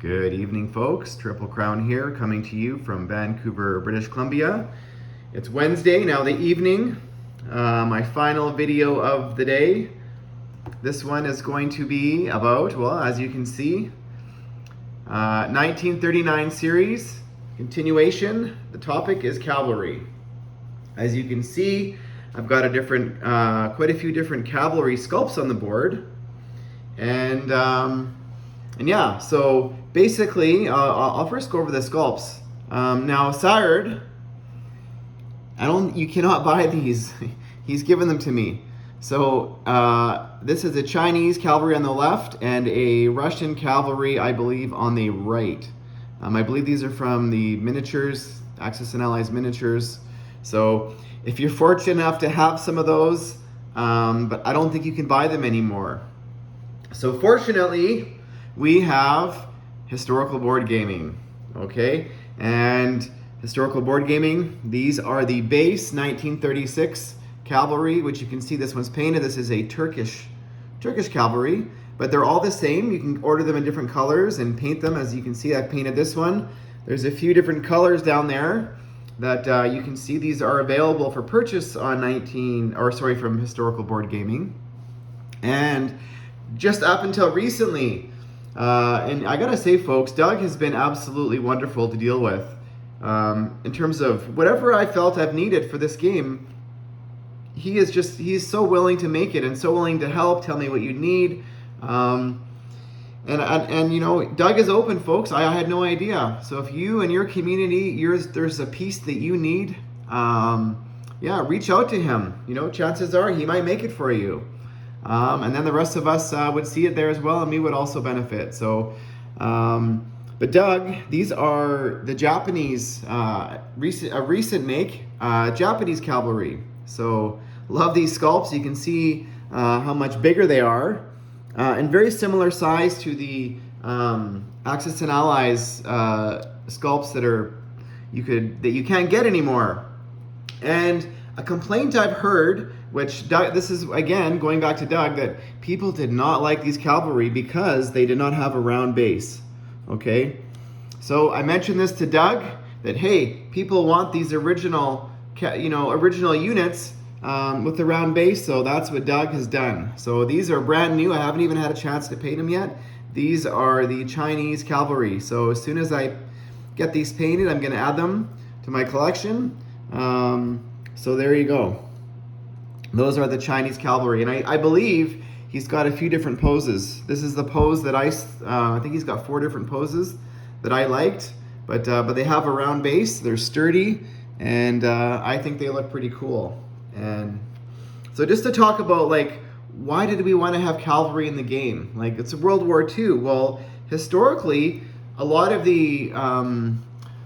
Good evening, folks. Triple Crown here, coming to you from Vancouver, British Columbia. It's Wednesday, now the evening. My final video of the day. This one is going to be about, well, as you can see, 1939 series, continuation. The topic is Cavalry. As you can see, I've got quite a few different cavalry sculpts on the board. And yeah, so basically, I'll first go over the sculpts. Now, Sard, you cannot buy these. He's given them to me. So this is a Chinese cavalry on the left and a Russian cavalry, I believe, on the right. I believe these are from the miniatures, Axis and Allies miniatures. So if you're fortunate enough to have some of those, but I don't think you can buy them anymore. So fortunately, we have historical board gaming, okay? And historical board gaming, these are the base 1936 cavalry, which you can see this one's painted. This is a Turkish cavalry, but they're all the same. You can order them in different colors and paint them. As you can see, I've painted this one. There's a few different colors down there that you can see. These are available for purchase on from historical board gaming. And just up until recently, and I gotta say, folks, Doug has been absolutely wonderful to deal with in terms of whatever I felt I've needed for this game. He's so willing to make it and so willing to help, tell me what you need. And you know, Doug is open, folks. I had no idea. So if you and your community, there's a piece that you need, yeah, reach out to him. You know, chances are he might make it for you. And then the rest of us would see it there as well, and we would also benefit. So, but Doug, these are the Japanese, recent make, Japanese cavalry. So love these sculpts. You can see how much bigger they are, and very similar size to the Axis and Allies sculpts that you can't get anymore. And a complaint I've heard, which Doug, this is again going back to Doug, that people did not like these cavalry because they did not have a round base. Okay, so I mentioned this to Doug that hey, people want these original units with the round base, so that's what Doug has done. So these are brand new. I haven't even had a chance to paint them yet. These are the Chinese cavalry. So as soon as I get these painted, I'm going to add them to my collection. So there you go. Those are the Chinese cavalry, and I believe he's got a few different poses. This is the pose that I think he's got 4 different poses that I liked, but they have a round base. They're sturdy, and I think they look pretty cool. And so just to talk about, like, why did we want to have cavalry in the game? Like, it's World War II. Well, historically, a lot of the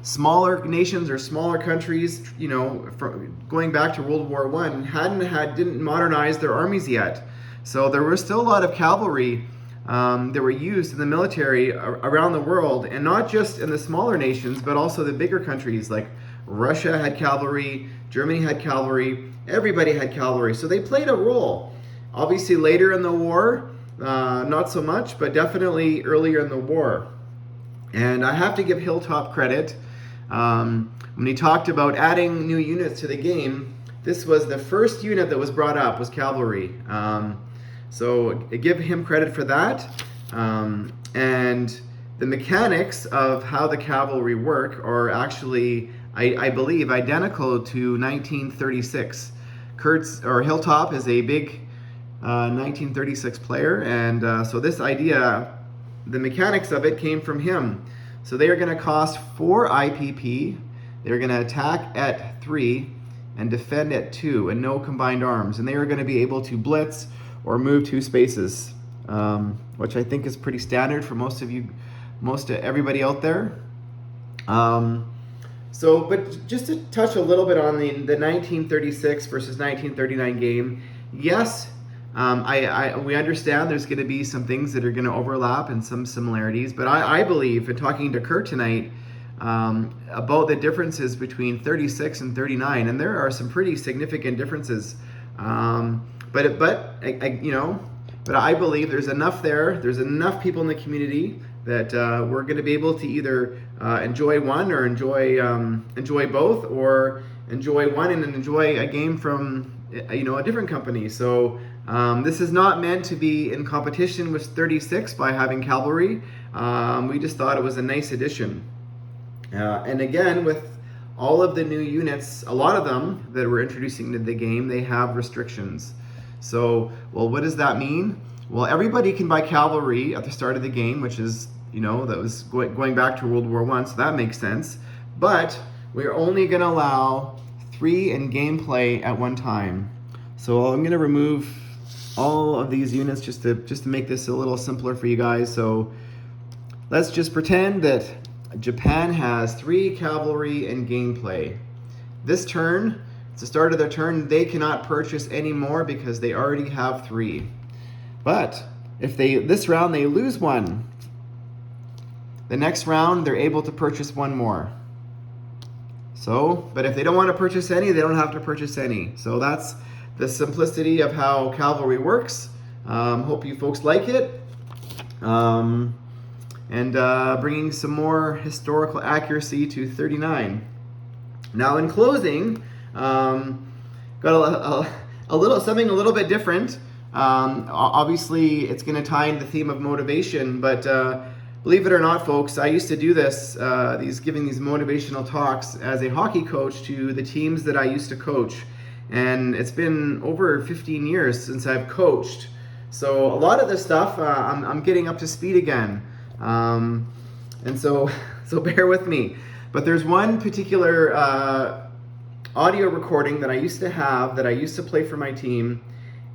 smaller nations or smaller countries, you know, going back to World War I, didn't modernize their armies yet. So there was still a lot of cavalry that were used in the military around the world, and not just in the smaller nations, but also the bigger countries. Like Russia had cavalry, Germany had cavalry, everybody had cavalry. So they played a role. Obviously later in the war, not so much, but definitely earlier in the war. And I have to give Hilltop credit. When he talked about adding new units to the game, this was the first unit that was brought up, was cavalry. So I give him credit for that. And the mechanics of how the cavalry work are actually, I believe, identical to 1936. Hilltop is a big 1936 player, and so this idea, the mechanics of it came from him. So they are going to cost 4 IPP. They're going to attack at 3 and defend at 2, and no combined arms. And they are going to be able to blitz or move 2 spaces, which I think is pretty standard for most of everybody out there. But just to touch a little bit on the 1936 versus 1939 game, yes, we understand there's going to be some things that are going to overlap and some similarities, but I believe, in talking to Kurt tonight, about the differences between 36 and 39, and there are some pretty significant differences. But you know, But I believe there's enough there. There's enough people in the community that we're going to be able to either enjoy one or enjoy both, or enjoy one and enjoy a game from a different company. So this is not meant to be in competition with 36 by having Cavalry. We just thought it was a nice addition. And again, with all of the new units, a lot of them that we're introducing to the game, they have restrictions. So, well, what does that mean? Well, everybody can buy Cavalry at the start of the game, which is, that was going back to World War I, so that makes sense. But we're only going to allow 3 in gameplay at one time. So I'm going to remove all of these units just to make this a little simpler for you guys. So let's just pretend that Japan has 3 Cavalry in gameplay. This turn, it's the start of their turn, they cannot purchase any more because they already have 3. But if this round they lose 1, the next round they're able to purchase 1 more. So, but if they don't want to purchase any, they don't have to purchase any. So that's the simplicity of how Cavalry works. Hope you folks like it. And bringing some more historical accuracy to 39. Now in closing, got something a little bit different. Obviously it's going to tie in the theme of motivation, but believe it or not, folks, I used to do this, giving these motivational talks as a hockey coach to the teams that I used to coach. And it's been over 15 years since I've coached. So a lot of this stuff, I'm getting up to speed again. And so bear with me. But there's one particular audio recording that I used to have, that I used to play for my team,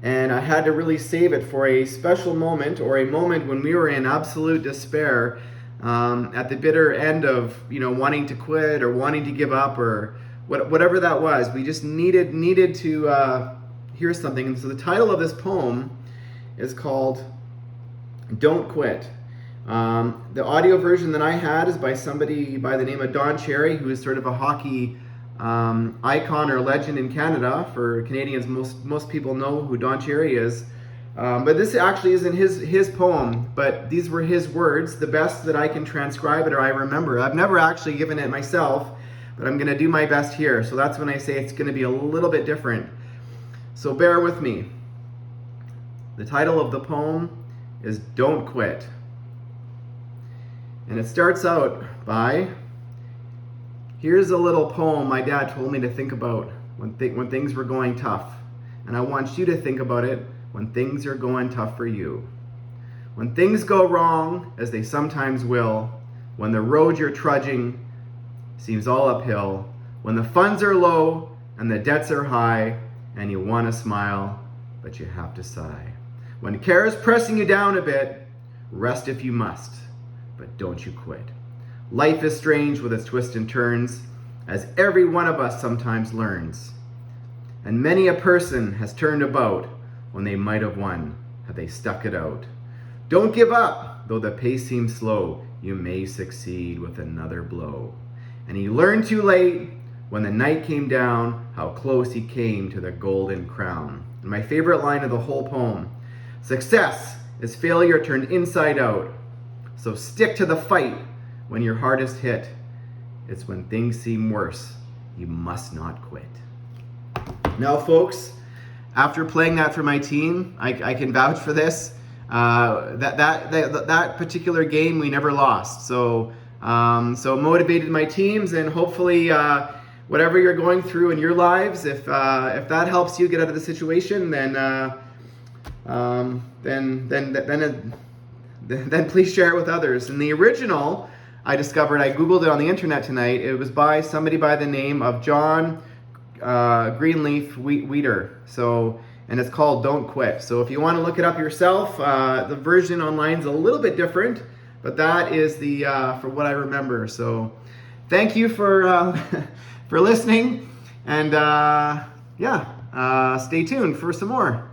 and I had to really save it for a special moment, or a moment when we were in absolute despair, at the bitter end of wanting to quit or wanting to give up, or whatever that was. We just needed to hear something. And so the title of this poem is called "Don't Quit." The audio version that I had is by somebody by the name of Don Cherry, who is sort of a hockey icon or legend in Canada. For Canadians, most people know who Don Cherry is. But this actually isn't his poem, but these were his words, the best that I can transcribe it or I remember. I've never actually given it myself, but I'm going to do my best here. So that's when I say it's going to be a little bit different. So bear with me. The title of the poem is "Don't Quit." And it starts out by, here's a little poem my dad told me to think about when things were going tough. And I want you to think about it when things are going tough for you. When things go wrong, as they sometimes will, when the road you're trudging seems all uphill, when the funds are low and the debts are high, and you want to smile, but you have to sigh. When care is pressing you down a bit, rest if you must, but don't you quit. Life is strange with its twists and turns, as every one of us sometimes learns. And many a person has turned about when they might have won, had they stuck it out. Don't give up, though the pace seems slow, you may succeed with another blow. And he learned too late, when the night came down, how close he came to the golden crown. And my favorite line of the whole poem, success is failure turned inside out. So stick to the fight when you're hardest hit. It's when things seem worse, you must not quit. Now, folks, after playing that for my team, I can vouch for this. That particular game, we never lost. So motivated my teams, and hopefully, whatever you're going through in your lives, if that helps you get out of the situation, then please share it with others. And the original, I discovered, I Googled it on the internet tonight. It was by somebody by the name of John Greenleaf Weeder. And it's called "Don't Quit." So if you want to look it up yourself, the version online is a little bit different, but that is the for what I remember. So thank you for for listening, and stay tuned for some more.